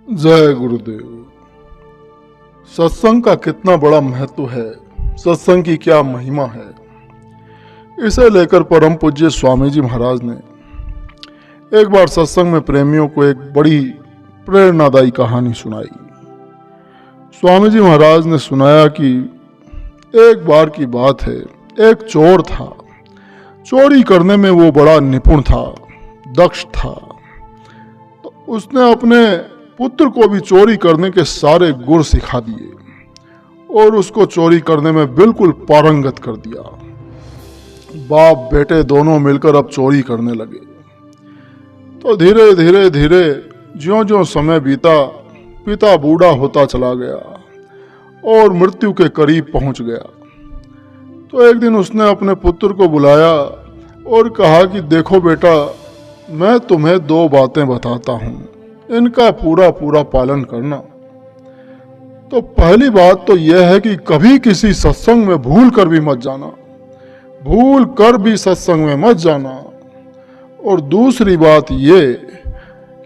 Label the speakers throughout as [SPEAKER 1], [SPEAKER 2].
[SPEAKER 1] जय गुरुदेव। सत्संग का कितना बड़ा महत्व है, सत्संग की क्या महिमा है, इसे लेकर परम पूज्य स्वामी जी महाराज ने एक बार सत्संग में प्रेमियों को एक बड़ी प्रेरणादायी कहानी सुनाई। स्वामी जी महाराज ने सुनाया कि एक बार की बात है, एक चोर था। चोरी करने में वो बड़ा निपुण था, दक्ष था। तो उसने अपने पुत्र को भी चोरी करने के सारे गुर सिखा दिए और उसको चोरी करने में बिल्कुल पारंगत कर दिया। बाप बेटे दोनों मिलकर अब चोरी करने लगे। तो धीरे धीरे धीरे ज्यों ज्यों समय बीता, पिता बूढ़ा होता चला गया और मृत्यु के करीब पहुंच गया। तो एक दिन उसने अपने पुत्र को बुलाया और कहा कि देखो बेटा, मैं तुम्हें दो बातें बताता हूं, इनका पूरा पूरा पालन करना। तो पहली बात तो यह है कि कभी किसी सत्संग में भूल कर भी मत जाना, भूल कर भी सत्संग में मत जाना। और दूसरी बात यह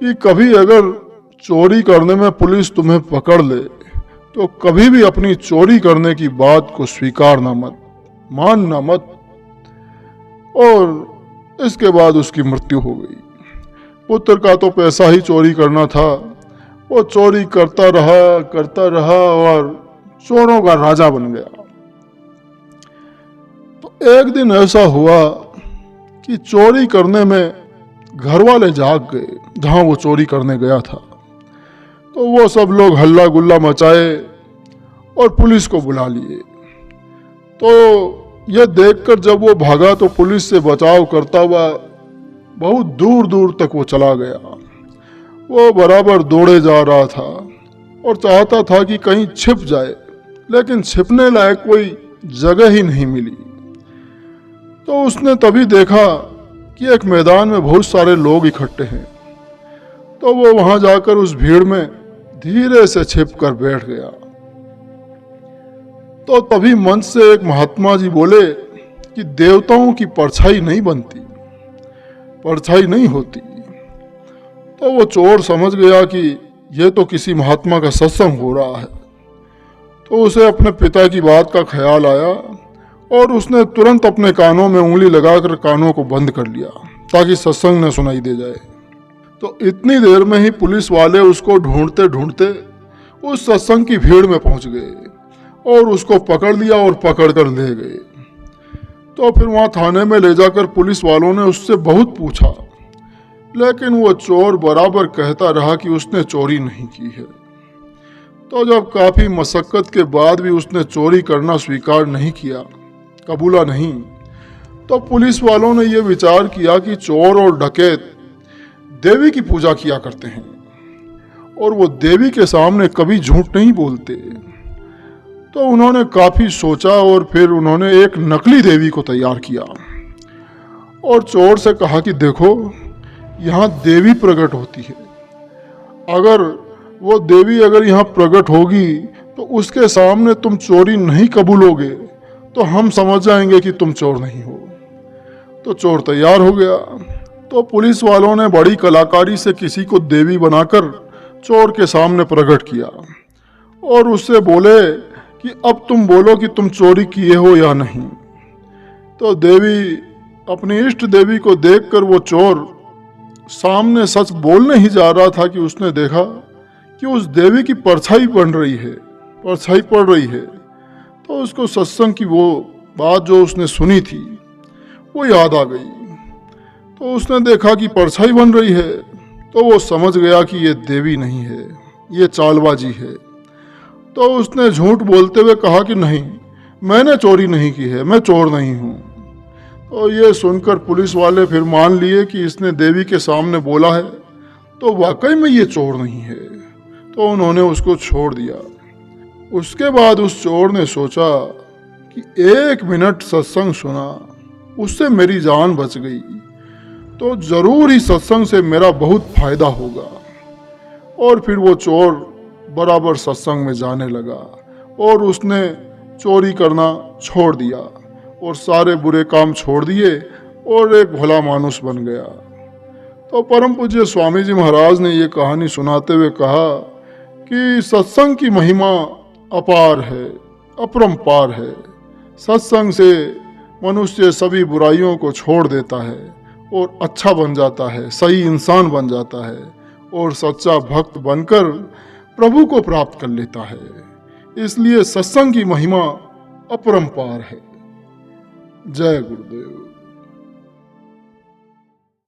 [SPEAKER 1] कि कभी अगर चोरी करने में पुलिस तुम्हें पकड़ ले तो कभी भी अपनी चोरी करने की बात को स्वीकारना मत, मानना मत। और इसके बाद उसकी मृत्यु हो गई। पुत्र का तो पैसा ही चोरी करना था, वो चोरी करता रहा और चोरों का राजा बन गया। तो एक दिन ऐसा हुआ कि चोरी करने में घर वाले जाग गए जहां वो चोरी करने गया था। तो वो सब लोग हल्ला गुल्ला मचाए और पुलिस को बुला लिए। तो यह देखकर जब वो भागा तो पुलिस से बचाव करता हुआ बहुत दूर दूर तक वो चला गया। वो बराबर दौड़े जा रहा था और चाहता था कि कहीं छिप जाए, लेकिन छिपने लायक कोई जगह ही नहीं मिली। तो उसने तभी देखा कि एक मैदान में बहुत सारे लोग इकट्ठे हैं। तो वो वहां जाकर उस भीड़ में धीरे से छिप कर बैठ गया। तो तभी मंच से एक महात्मा जी बोले कि देवताओं की परछाई नहीं बनती, परछाई नहीं होती। तो वो चोर समझ गया कि यह तो किसी महात्मा का सत्संग हो रहा है। तो उसे अपने पिता की बात का ख्याल आया और उसने तुरंत अपने कानों में उंगली लगाकर कानों को बंद कर लिया ताकि सत्संग न सुनाई दे जाए। तो इतनी देर में ही पुलिस वाले उसको ढूंढते ढूंढते उस सत्संग की भीड़ में पहुंच गए और उसको पकड़ लिया और पकड़ कर ले गए। तो फिर वहां थाने में ले जाकर पुलिस वालों ने उससे बहुत पूछा, लेकिन वो चोर बराबर कहता रहा कि उसने चोरी नहीं की है। तो जब काफी मशक्कत के बाद भी उसने चोरी करना स्वीकार नहीं किया, कबूला नहीं, तो पुलिस वालों ने यह विचार किया कि चोर और डकैत देवी की पूजा किया करते हैं और वो देवी के सामने कभी झूठ नहीं बोलते। तो उन्होंने काफी सोचा और फिर उन्होंने एक नकली देवी को तैयार किया और चोर से कहा कि देखो, यहाँ देवी प्रकट होती है, अगर वो देवी यहाँ प्रकट होगी तो उसके सामने तुम चोरी नहीं कबूलोगे तो हम समझ जाएंगे कि तुम चोर नहीं हो। तो चोर तैयार हो गया। तो पुलिस वालों ने बड़ी कलाकारी से किसी को देवी बनाकर चोर के सामने प्रकट किया और उससे बोले कि अब तुम बोलो कि तुम चोरी किए हो या नहीं। तो देवी, अपनी इष्ट देवी को देखकर वो चोर सामने सच बोलने ही जा रहा था कि उसने देखा कि उस देवी की परछाई बन रही है, परछाई पड़ रही है। तो उसको सत्संग की वो बात जो उसने सुनी थी वो याद आ गई। तो उसने देखा कि परछाई बन रही है तो वो समझ गया कि ये देवी नहीं है, ये चालबाजी है। तो उसने झूठ बोलते हुए कहा कि नहीं, मैंने चोरी नहीं की है, मैं चोर नहीं हूँ। तो ये सुनकर पुलिस वाले फिर मान लिए कि इसने देवी के सामने बोला है तो वाकई में ये चोर नहीं है। तो उन्होंने उसको छोड़ दिया। उसके बाद उस चोर ने सोचा कि 1 मिनट सत्संग सुना, उससे मेरी जान बच गई, तो जरूर ही सत्संग से मेरा बहुत फायदा होगा। और फिर वो चोर बराबर सत्संग में जाने लगा और उसने चोरी करना छोड़ दिया और सारे बुरे काम छोड़ दिए और एक भला मानुस बन गया। तो परम पूज्य स्वामी जी महाराज ने ये कहानी सुनाते हुए कहा कि सत्संग की महिमा अपार है, अपरंपार है। सत्संग से मनुष्य सभी बुराइयों को छोड़ देता है और अच्छा बन जाता है, सही इंसान बन जाता है और सच्चा भक्त बनकर प्रभु को प्राप्त कर लेता है। इसलिए सत्संग की महिमा अपरंपार है। जय गुरुदेव।